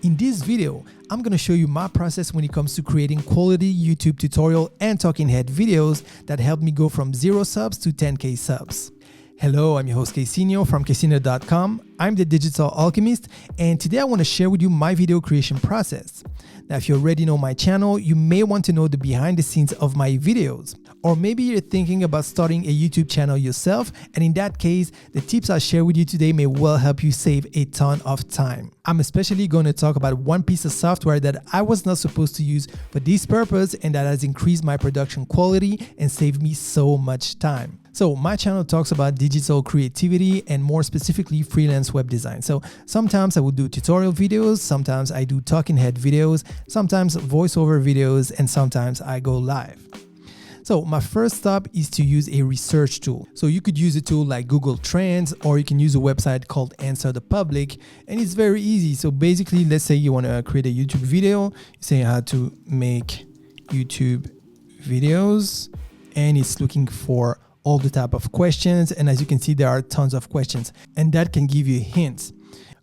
In this video, I'm going to show you my process when it comes to creating quality YouTube tutorial and talking head videos that help me go from 0 subs to 10K subs. Hello, I'm your host Casino from Casino.com. I'm the digital alchemist, and today I want to share with you my video creation process. Now, if you already know my channel, you may want to know the behind the scenes of my videos. Or maybe you're thinking about starting a YouTube channel yourself, and in that case, the tips I share with you today may well help you save a ton of time. I'm especially going to talk about one piece of software that I was not supposed to use for this purpose, and that has increased my production quality and saved me so much time. So my channel talks about digital creativity and more specifically freelance web design. So sometimes I will do tutorial videos, sometimes I do talking head videos, sometimes voiceover videos, and sometimes I go live. So my first step is to use a research tool. So you could use a tool like Google Trends, or you can use a website called Answer the Public, and it's very easy. So basically, let's say you want to create a YouTube video, you say how to make YouTube videos, and it's looking for all the type of questions, and as you can see, there are tons of questions, and that can give you hints.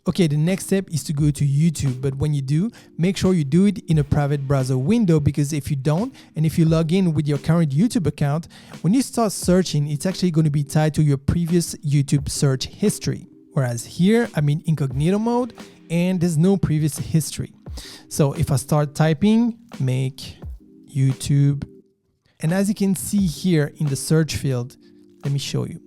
Okay, the next step is to go to YouTube, but when you do, make sure you do it in a private browser window, because if you don't, and if you log in with your current YouTube account, when you start searching, it's actually going to be tied to your previous YouTube search history. Whereas here, I'm in incognito mode, and there's no previous history. So if I start typing, make YouTube, and as you can see here in the search field, let me show you.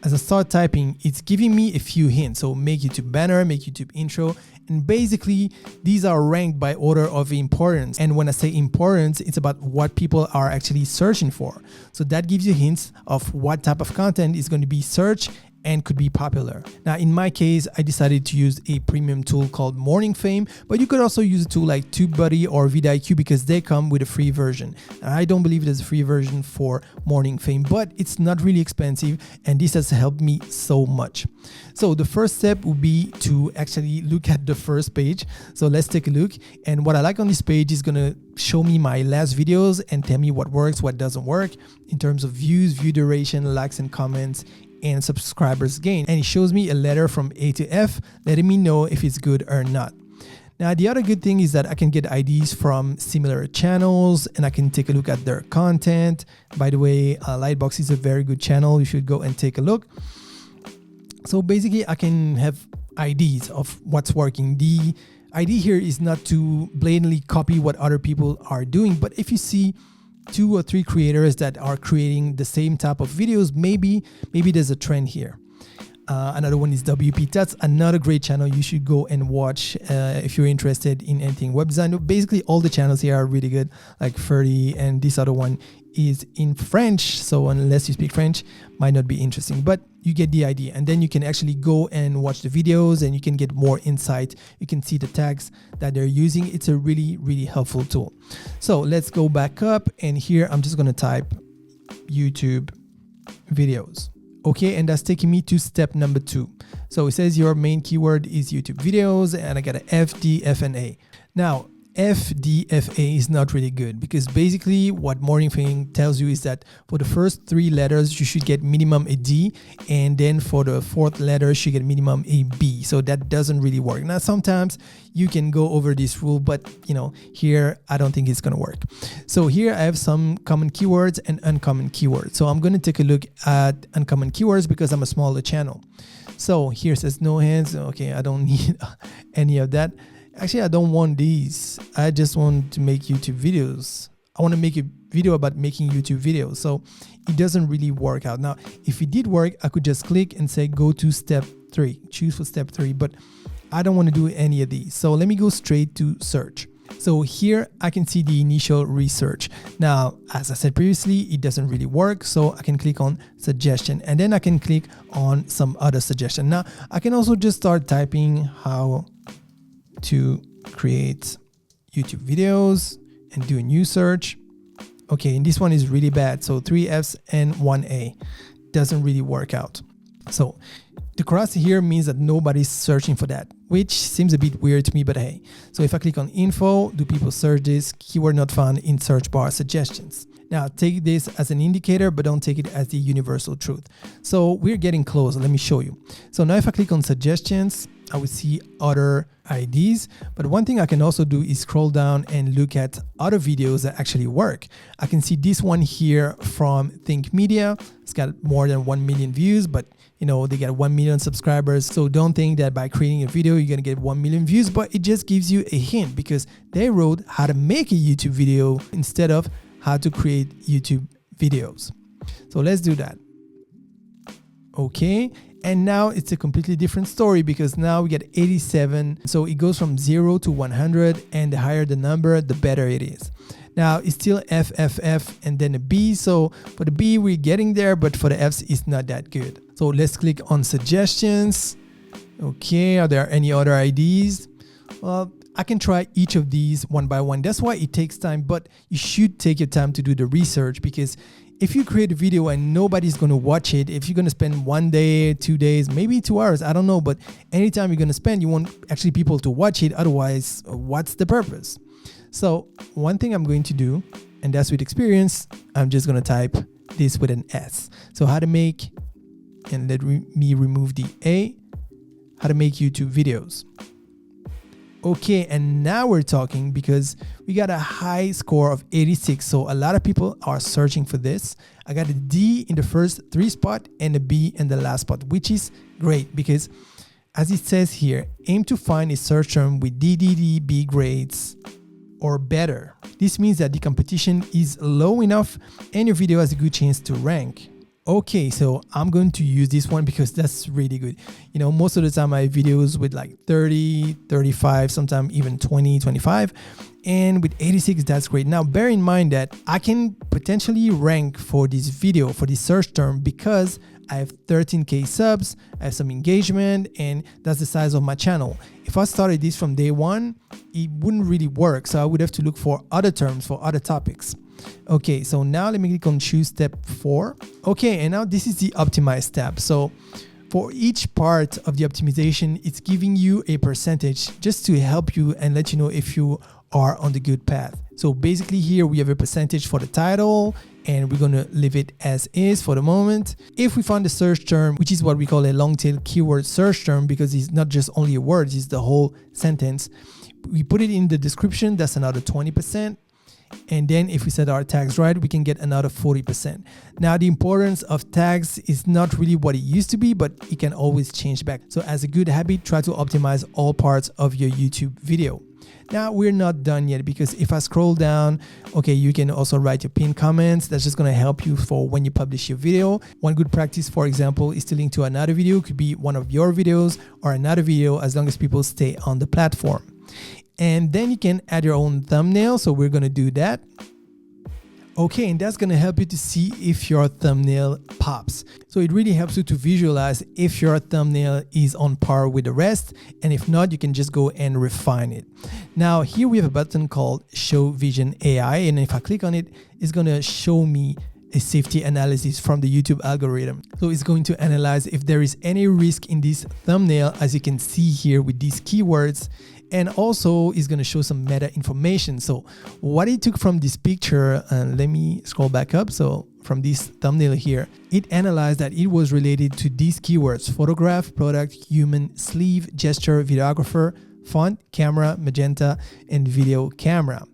As I start typing, it's giving me a few hints. So make YouTube banner, make YouTube intro, and basically these are ranked by order of importance. And when I say importance, it's about what people are actually searching for. So that gives you hints of what type of content is going to be searched and could be popular. Now, in my case, I decided to use a premium tool called Morning Fame, but you could also use a tool like TubeBuddy or vidIQ because they come with a free version. And I don't believe there's a free version for Morning Fame, but it's not really expensive, and this has helped me so much. So the first step would be to actually look at the first page. So let's take a look. And what I like on this page is gonna show me my last videos and tell me what works, what doesn't work in terms of views, view duration, likes and comments, and subscribers gained. And it shows me a letter from A to F, letting me know if it's good or not. Now, the other good thing is that I can get IDs from similar channels, and I can take a look at their content. By the way, Lightbox is a very good channel. You should go and take a look. So basically, I can have IDs of what's working. The idea here is not to blatantly copy what other people are doing, but if you see 2 or 3 creators that are creating the same type of videos, maybe there's a trend here. Another one is WP. That's another great channel you should go and watch if you're interested in anything web design. Basically, all the channels here are really good, like 30, and this other one is in French, so unless you speak French, might not be interesting, but you get the idea. And then you can actually go and watch the videos, and you can get more insight. You can see the tags that they're using. It's a really, really helpful tool. So let's go back up, and here I'm just going to type YouTube videos. Okay, and that's taking me to step number 2. So it says your main keyword is YouTube videos, and I got a FDFNA. Now, FDFA is not really good, because basically what Morning Fame tells you is that for the first 3 letters, you should get minimum a D, and then for the 4th letter, you should get minimum a B. So that doesn't really work. Now, sometimes you can go over this rule, but here, I don't think it's going to work. So here I have some common keywords and uncommon keywords. So I'm going to take a look at uncommon keywords because I'm a smaller channel. So here it says no hands. Okay, I don't need any of that. Actually, I don't want these. I just want to make YouTube videos. I want to make a video about making YouTube videos. So it doesn't really work out. Now, if it did work, I could just click and say, go to step 3, choose for step 3, but I don't want to do any of these. So let me go straight to search. So here I can see the initial research. Now, as I said previously, it doesn't really work. So I can click on suggestion, and then I can click on some other suggestion. Now, I can also just start typing how to create YouTube videos and do a new search. Okay, and this one is really bad. So 3 Fs and 1 A doesn't really work out. So the cross here means that nobody's searching for that, which seems a bit weird to me, but hey. So if I click on info, do people search this? Keyword not found in search bar suggestions. Now take this as an indicator, but don't take it as the universal truth. So we're getting close. Let me show you. So now if I click on suggestions, I will see other IDs. But one thing I can also do is scroll down and look at other videos that actually work. I can see this one here from Think Media. It's got more than 1 million views, but they get 1 million subscribers. So don't think that by creating a video, you're going to get 1 million views, but it just gives you a hint because they wrote how to make a YouTube video instead of how to create YouTube videos. So let's do that. Okay. And now it's a completely different story because now we get 87. So it goes from 0 to 100, and the higher the number, the better it is. Now it's still F, F, F, and then a B. So for the B, we're getting there, but for the Fs, it's not that good. So let's click on suggestions. Okay, are there any other IDs? Well, I can try each of these one by one. That's why it takes time, but you should take your time to do the research, because if you create a video and nobody's going to watch it, if you're going to spend 1 day, 2 days, maybe 2 hours, I don't know, but anytime you're going to spend, you want actually people to watch it. Otherwise, what's the purpose? So one thing I'm going to do, and that's with experience, I'm just going to type this with an S. So how to make, and let me remove the A, how to make YouTube videos. Okay, and now we're talking because we got a high score of 86. So a lot of people are searching for this. I got a D in the first 3 spot and a B in the last spot, which is great because as it says here, aim to find a search term with DDDB grades or better. This means that the competition is low enough and your video has a good chance to rank. Okay, so I'm going to use this one because that's really good. Most of the time I have videos with like 30, 35, sometimes even 20, 25. And with 86, that's great. Now, bear in mind that I can potentially rank for this video, for this search term, because I have 13K subs, I have some engagement, and that's the size of my channel. If I started this from day one, it wouldn't really work. So I would have to look for other terms, for other topics. Okay, so now let me click on choose step 4. Okay, and now this is the optimize tab. So for each part of the optimization, it's giving you a percentage just to help you and let you know if you are on the good path. So basically here we have a percentage for the title, and we're going to leave it as is for the moment. If we find a search term, which is what we call a long tail keyword search term, because it's not just only a word, it's the whole sentence, we put it in the description, that's another 20%. And then if we set our tags right, we can get another 40%. Now, the importance of tags is not really what it used to be, but it can always change back. So as a good habit, try to optimize all parts of your YouTube video. Now, we're not done yet, because if I scroll down, okay, you can also write your pinned comments. That's just going to help you for when you publish your video. One good practice, for example, is to link to another video. It could be one of your videos or another video, as long as people stay on the platform. And then you can add your own thumbnail. So we're going to do that. Okay, and that's going to help you to see if your thumbnail pops. So it really helps you to visualize if your thumbnail is on par with the rest. And if not, you can just go and refine it. Now, here we have a button called Show Vision AI. And if I click on it, it's going to show me a safety analysis from the YouTube algorithm. So it's going to analyze if there is any risk in this thumbnail, as you can see here with these keywords. And also is going to show some meta information. So what it took from this picture, let me scroll back up. So from this thumbnail here, it analyzed that it was related to these keywords: photograph, product, human, sleeve, gesture, videographer, font, camera, magenta, and video camera.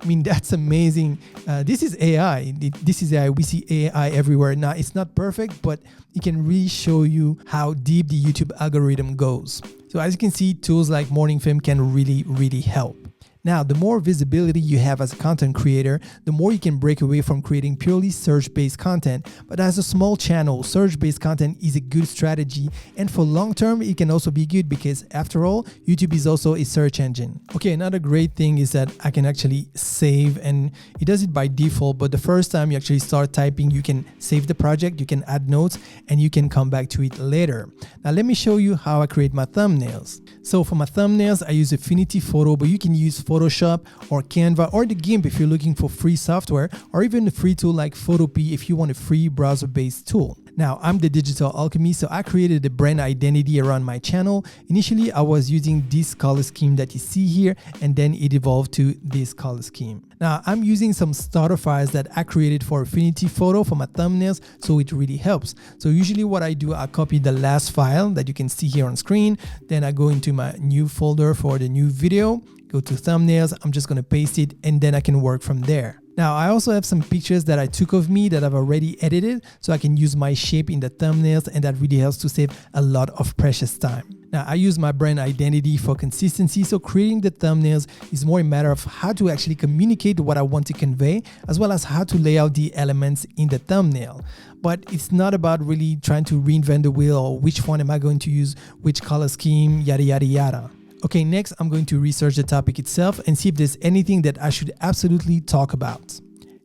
I mean, that's amazing. This is AI. This is AI. We see AI everywhere. Now, it's not perfect, but it can really show you how deep the YouTube algorithm goes. So as you can see, tools like Morning Fame can really help. Now, the more visibility you have as a content creator, the more you can break away from creating purely search-based content. But as a small channel, search-based content is a good strategy. And for long term, it can also be good because after all, YouTube is also a search engine. Okay, another great thing is that I can actually save, and it does it by default. But the first time you actually start typing, you can save the project, you can add notes, and you can come back to it later. Now, let me show you how I create my thumbnails. So for my thumbnails, I use Affinity Photo, but you can use Photoshop or Canva or the GIMP if you're looking for free software, or even a free tool like Photopea if you want a free browser-based tool. Now, I'm the digital alchemist, so I created a brand identity around my channel. Initially, I was using this color scheme that you see here, and then it evolved to this color scheme. Now, I'm using some starter files that I created for Affinity Photo for my thumbnails, so it really helps. So usually what I do, I copy the last file that you can see here on screen, then I go into my new folder for the new video, go to thumbnails, I'm just gonna paste it, and then I can work from there. Now, I also have some pictures that I took of me that I've already edited, so I can use my shape in the thumbnails, and that really helps to save a lot of precious time. Now, I use my brand identity for consistency, so creating the thumbnails is more a matter of how to actually communicate what I want to convey, as well as how to lay out the elements in the thumbnail. But it's not about really trying to reinvent the wheel or which one am I going to use, which color scheme, yada yada yada. Okay, next I'm going to research the topic itself and see if there's anything that I should absolutely talk about.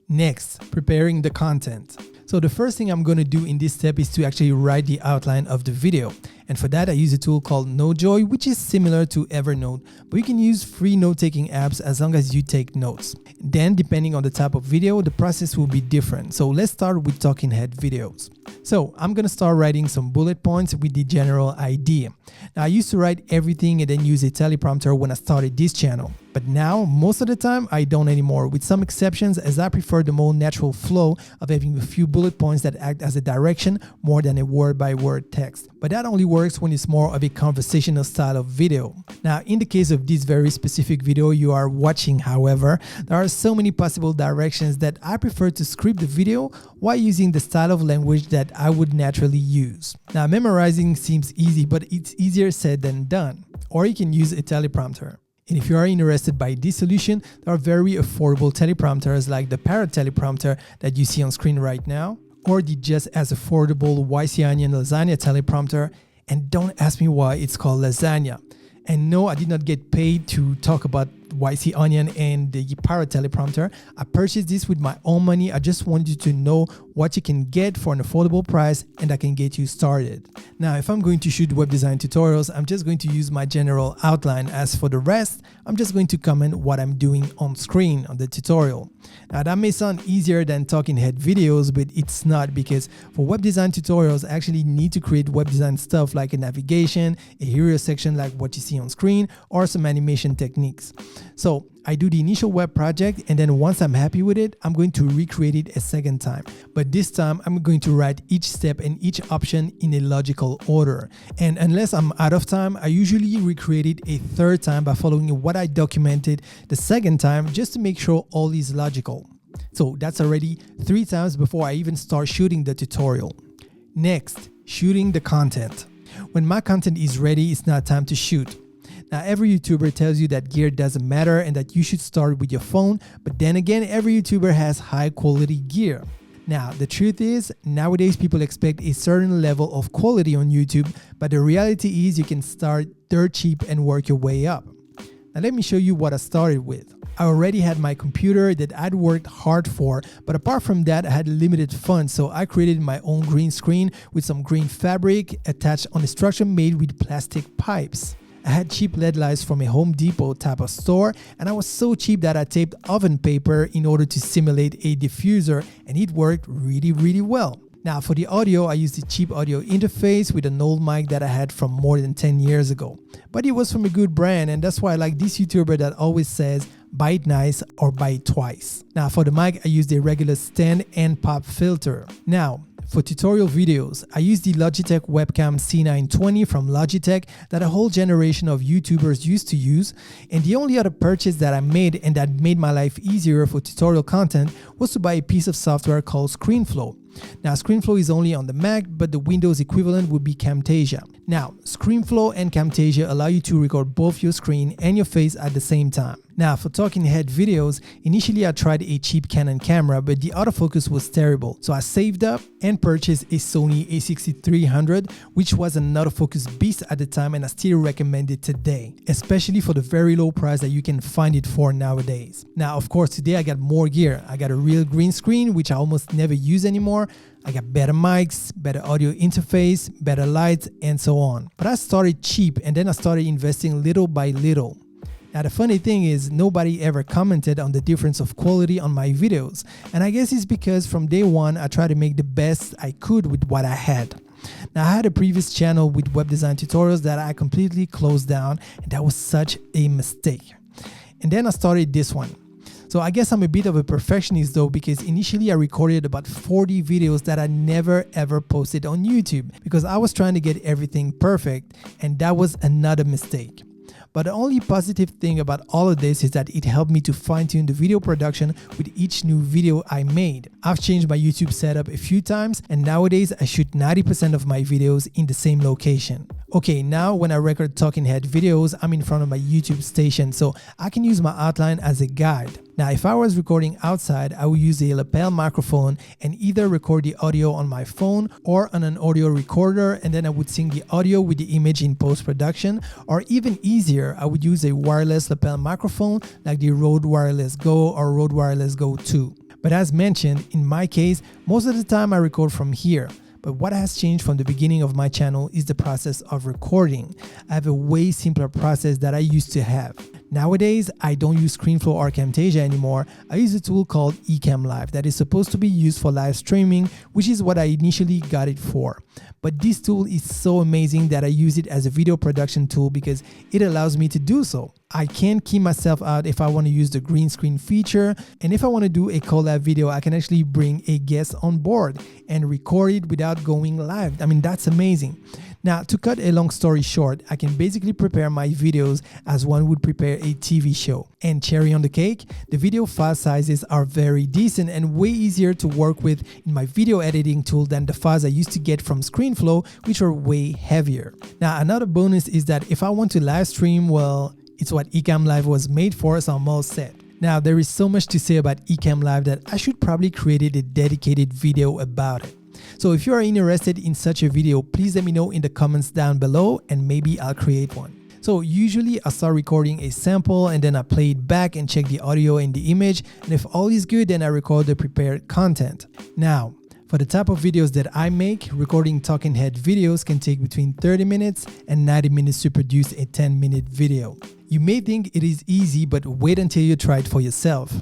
Next, preparing the content. So the first thing I'm going to do in this step is to actually write the outline of the video. And for that, I use a tool called Notejoy, which is similar to Evernote, but you can use free note-taking apps as long as you take notes. Then, depending on the type of video, the process will be different. So let's start with talking head videos. So I'm going to start writing some bullet points with the general idea. Now, I used to write everything and then use a teleprompter when I started this channel. But now, most of the time, I don't anymore, with some exceptions, as I prefer the more natural flow of having a few bullet points that act as a direction more than a word-by-word text. But that only works when it's more of a conversational style of video. Now, in the case of this very specific video you are watching, however, there are so many possible directions that I prefer to script the video while using the style of language that I would naturally use. Now, memorizing seems easy, but it's easier said than done. Or you can use a teleprompter. And if you are interested by this solution, there are very affordable teleprompters like the Parrot teleprompter that you see on screen right now, or the just as affordable YC Onion Lasagna teleprompter. And don't ask me why it's called lasagna. And no, I did not get paid to talk about YC Onion and the Parrot teleprompter. I purchased this with my own money. I just wanted you to know what you can get for an affordable price, and I can get you started. Now, if I'm going to shoot web design tutorials, I'm just going to use my general outline. As for the rest, I'm just going to comment what I'm doing on screen on the tutorial. Now, that may sound easier than talking head videos, but it's not, because for web design tutorials, I actually need to create web design stuff like a navigation, a hero section like what you see on screen, or some animation techniques. So I do the initial web project, and then once I'm happy with it, I'm going to recreate it a second time. But this time I'm going to write each step and each option in a logical order. And unless I'm out of time, I usually recreate it a third time by following what I documented the second time, just to make sure all is logical. So that's already 3 times before I even start shooting the tutorial. Next, shooting the content. When my content is ready, it's not time to shoot. Now, every YouTuber tells you that gear doesn't matter and that you should start with your phone, but then again, every YouTuber has high quality gear. Now, the truth is, nowadays people expect a certain level of quality on YouTube, but the reality is you can start dirt cheap and work your way up. Now, let me show you what I started with. I already had my computer that I'd worked hard for, but apart from that, I had limited funds, so I created my own green screen with some green fabric attached on a structure made with plastic pipes. I had cheap LED lights from a Home Depot type of store, and I was so cheap that I taped oven paper in order to simulate a diffuser, and it worked really well. Now, for the audio, I used a cheap audio interface with an old mic that I had from more than 10 years ago. But it was from a good brand, and that's why I like this YouTuber that always says, buy it nice or buy it twice. Now, for the mic, I used a regular stand and pop filter. Now, for tutorial videos, I use the Logitech webcam C920 from Logitech that a whole generation of YouTubers used to use, and the only other purchase that I made and that made my life easier for tutorial content was to buy a piece of software called ScreenFlow. Now, ScreenFlow is only on the Mac, but the Windows equivalent would be Camtasia. Now, ScreenFlow and Camtasia allow you to record both your screen and your face at the same time. Now, for talking head videos, initially I tried a cheap Canon camera, but the autofocus was terrible. So I saved up and purchased a Sony a6300, which was an autofocus beast at the time, and I still recommend it today, especially for the very low price that you can find it for nowadays. Now, of course, today I got more gear. I got a real green screen, which I almost never use anymore. I got better mics, better audio interface, better lights, and so on. But I started cheap, and then I started investing little by little. Now the funny thing is nobody ever commented on the difference of quality on my videos, and I guess it's because from day one I tried to make the best I could with what I had. Now I had a previous channel with web design tutorials that I completely closed down, and that was such a mistake. And then I started this one. So I guess I'm a bit of a perfectionist though, because initially I recorded about 40 videos that I never ever posted on YouTube because I was trying to get everything perfect, and that was another mistake. But the only positive thing about all of this is that it helped me to fine-tune the video production with each new video I made. I've changed my YouTube setup a few times, and nowadays I shoot 90% of my videos in the same location. Okay, now when I record talking head videos, I'm in front of my YouTube station, so I can use my outline as a guide. Now, if I was recording outside, I would use a lapel microphone and either record the audio on my phone or on an audio recorder, and then I would sync the audio with the image in post-production, or even easier, I would use a wireless lapel microphone like the Rode Wireless Go or Rode Wireless Go 2. But as mentioned, in my case, most of the time I record from here. But what has changed from the beginning of my channel is the process of recording. I have a way simpler process that I used to have. Nowadays, I don't use ScreenFlow or Camtasia anymore. I use a tool called Ecamm Live that is supposed to be used for live streaming, which is what I initially got it for. But this tool is so amazing that I use it as a video production tool because it allows me to do so. I can't keep myself out if I want to use the green screen feature, and if I want to do a collab video, I can actually bring a guest on board and record it without going live. I mean, that's amazing. Now, to cut a long story short, I can basically prepare my videos as one would prepare a TV show. And cherry on the cake, the video file sizes are very decent and way easier to work with in my video editing tool than the files I used to get from ScreenFlow, which are way heavier. Now, another bonus is that if I want to live stream, well, it's what Ecamm Live was made for, so I'm all set. Now, there is so much to say about Ecamm Live that I should probably create a dedicated video about it. So if you are interested in such a video, please let me know in the comments down below and maybe I'll create one. So usually I start recording a sample and then I play it back and check the audio and the image, and if all is good, then I record the prepared content. Now, for the type of videos that I make, recording talking head videos can take between 30 minutes and 90 minutes to produce a 10-minute video. You may think it is easy, but wait until you try it for yourself.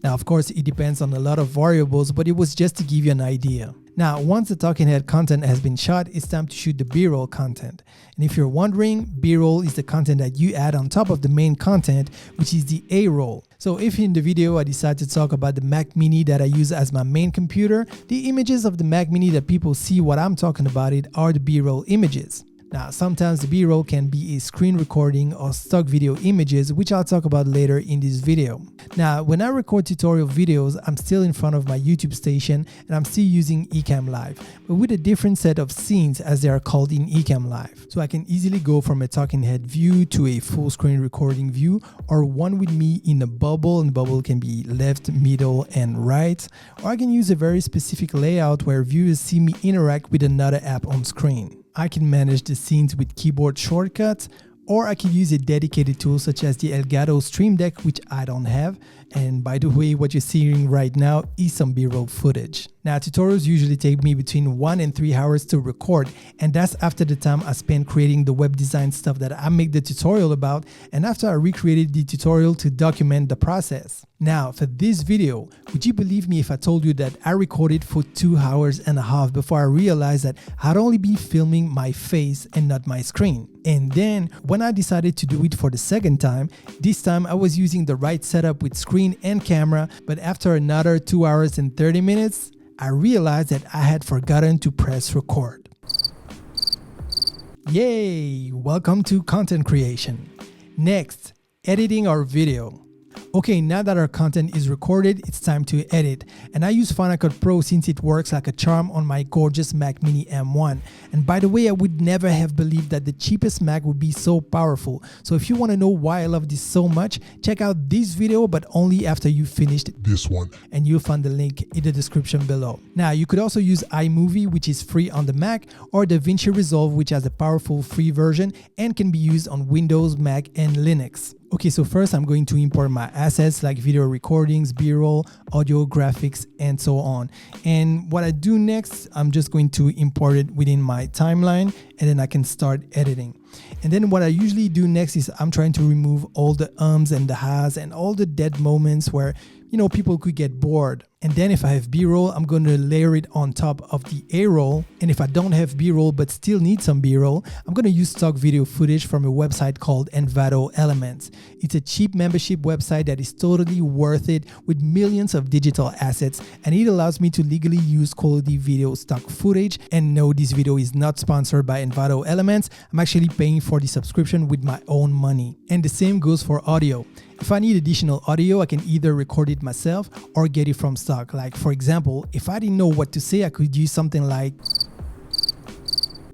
Now, of course, it depends on a lot of variables, but it was just to give you an idea. Now, once the talking head content has been shot, it's time to shoot the B-roll content. And if you're wondering, B-roll is the content that you add on top of the main content, which is the A-roll. So if in the video I decide to talk about the Mac Mini that I use as my main computer, the images of the Mac Mini that people see what I'm talking about it are the B-roll images. Now, sometimes the B-roll can be a screen recording or stock video images, which I'll talk about later in this video. Now, when I record tutorial videos, I'm still in front of my YouTube station and I'm still using Ecamm Live, but with a different set of scenes as they are called in Ecamm Live. So I can easily go from a talking head view to a full screen recording view, or one with me in a bubble, and the bubble can be left, middle, and right. Or I can use a very specific layout where viewers see me interact with another app on screen. I can manage the scenes with keyboard shortcuts, or I can use a dedicated tool such as the Elgato Stream Deck, which I don't have. And by the way, what you're seeing right now is some B-roll footage. Now, tutorials usually take me between 1 and 3 hours to record, and that's after the time I spent creating the web design stuff that I make the tutorial about, and after I recreated the tutorial to document the process. Now, for this video, would you believe me if I told you that I recorded for 2 hours and a half before I realized that I'd only be filming my face and not my screen? And then, when I decided to do it for the second time, this time I was using the right setup with screen and camera, but after another 2 hours and 30 minutes, I realized that I had forgotten to press record. Yay! Welcome to content creation. Next, editing our video. Okay, now that our content is recorded, it's time to edit. And I use Final Cut Pro since it works like a charm on my gorgeous Mac Mini M1. And by the way, I would never have believed that the cheapest Mac would be so powerful. So if you want to know why I love this so much, check out this video, but only after you finished this one. And you'll find the link in the description below. Now, you could also use iMovie, which is free on the Mac, or DaVinci Resolve, which has a powerful free version and can be used on Windows, Mac, and Linux. Okay, so first I'm going to import my assets like video recordings, B-roll, audio, graphics, and so on. And what I do next, I'm just going to import it within my timeline, and then I can start editing. And then what I usually do next is I'm trying to remove all the ums and the has and all the dead moments where people could get bored. And then if I have B-roll, I'm going to layer it on top of the A-roll. And if I don't have B-roll but still need some B-roll, I'm going to use stock video footage from a website called Envato Elements. It's a cheap membership website that is totally worth it with millions of digital assets, and it allows me to legally use quality video stock footage. And no, this video is not sponsored by Envato Elements. I'm actually paying for the subscription with my own money. And the same goes for audio. If I need additional audio, I can either record it myself or get it from stock. Like for example, if I didn't know what to say, I could use something like.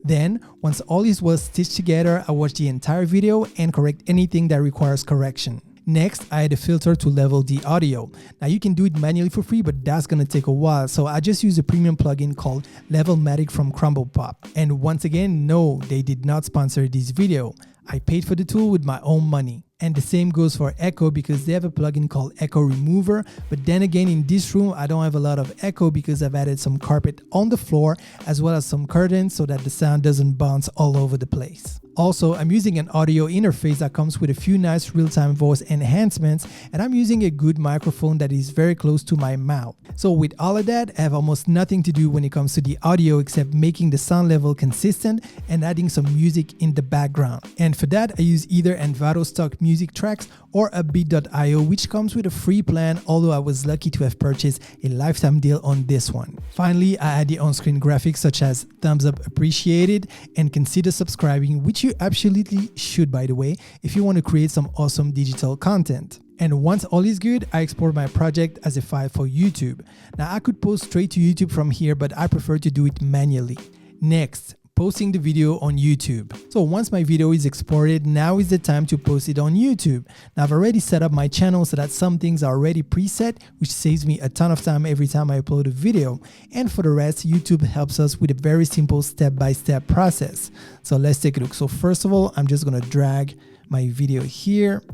Then, once all this was stitched together, I watch the entire video and correct anything that requires correction. Next, I add a filter to level the audio. Now you can do it manually for free, but that's gonna take a while. So I just use a premium plugin called Levelmatic from Crumblepop. And once again, no, they did not sponsor this video. I paid for the tool with my own money. And the same goes for echo because they have a plugin called Echo Remover. But then again, in this room, I don't have a lot of echo because I've added some carpet on the floor as well as some curtains so that the sound doesn't bounce all over the place. Also, I'm using an audio interface that comes with a few nice real-time voice enhancements, and I'm using a good microphone that is very close to my mouth. So with all of that, I have almost nothing to do when it comes to the audio except making the sound level consistent and adding some music in the background. And for that, I use either Envato stock music tracks or Upbeat.io, which comes with a free plan, although I was lucky to have purchased a lifetime deal on this one. Finally, I add the on-screen graphics such as thumbs up appreciated and consider subscribing, which you absolutely should, by the way, if you want to create some awesome digital content. And once all is good, I export my project as a file for YouTube. Now I could post straight to YouTube from here, but I prefer to do it manually. Next, posting the video on YouTube. So once my video is exported, now is the time to post it on YouTube. Now I've already set up my channel so that some things are already preset, which saves me a ton of time every time I upload a video. And for the rest, YouTube helps us with a very simple step-by-step process. So let's take a look. So first of all, I'm just gonna drag my video here.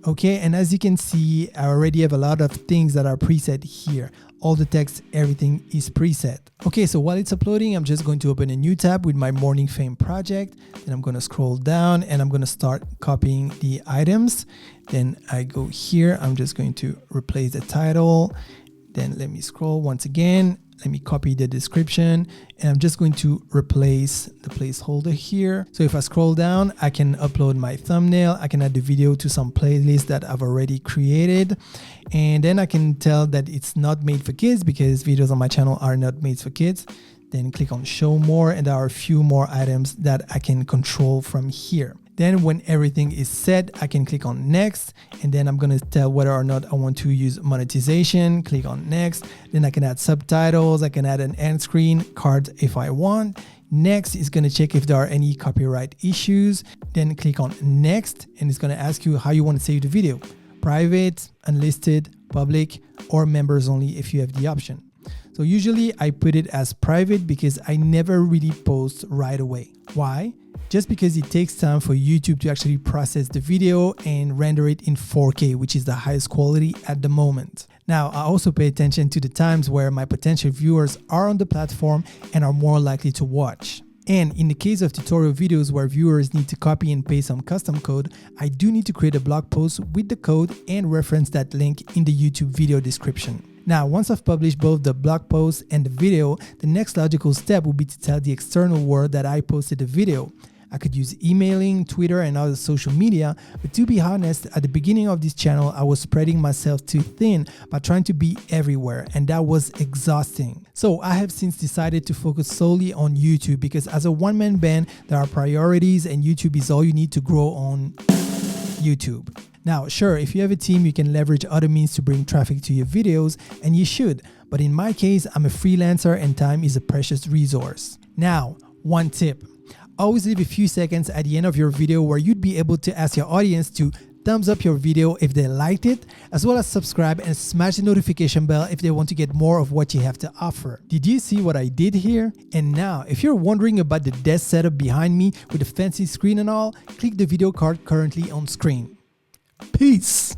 Okay, and as you can see, I already have a lot of things that are preset here. All the text, everything is preset. Okay, so while it's uploading, I'm just going to open a new tab with my Morning Fame project. Then I'm going to scroll down and I'm going to start copying the items. Then I go here, I'm just going to replace the title. Then let me scroll once again. Let me copy the description and I'm just going to replace the placeholder here. So if I scroll down, I can upload my thumbnail. I can add the video to some playlist that I've already created. And then I can tell that it's not made for kids because videos on my channel are not made for kids. Then click on show more and there are a few more items that I can control from here. Then when everything is set, I can click on next and then I'm going to tell whether or not I want to use monetization. Click on next. Then I can add subtitles. I can add an end screen card if I want. Next is going to check if there are any copyright issues. Then click on next and it's going to ask you how you want to save the video. Private, unlisted, public, or members only if you have the option. So usually I put it as private because I never really post right away. Why? Just because it takes time for YouTube to actually process the video and render it in 4K, which is the highest quality at the moment. Now, I also pay attention to the times where my potential viewers are on the platform and are more likely to watch. And in the case of tutorial videos where viewers need to copy and paste some custom code, I do need to create a blog post with the code and reference that link in the YouTube video description. Now, once I've published both the blog post and the video, the next logical step would be to tell the external world that I posted the video. I could use emailing, Twitter, and other social media, but to be honest, at the beginning of this channel, I was spreading myself too thin by trying to be everywhere, and that was exhausting. So I have since decided to focus solely on YouTube because as a one-man band, there are priorities and YouTube is all you need to grow on YouTube. Now, sure, if you have a team, you can leverage other means to bring traffic to your videos, and you should, but in my case, I'm a freelancer and time is a precious resource. Now, one tip. Always leave a few seconds at the end of your video where you'd be able to ask your audience to thumbs up your video if they liked it, as well as subscribe and smash the notification bell if they want to get more of what you have to offer. Did you see what I did here? And now, if you're wondering about the desk setup behind me with a fancy screen and all, click the video card currently on screen. Peace!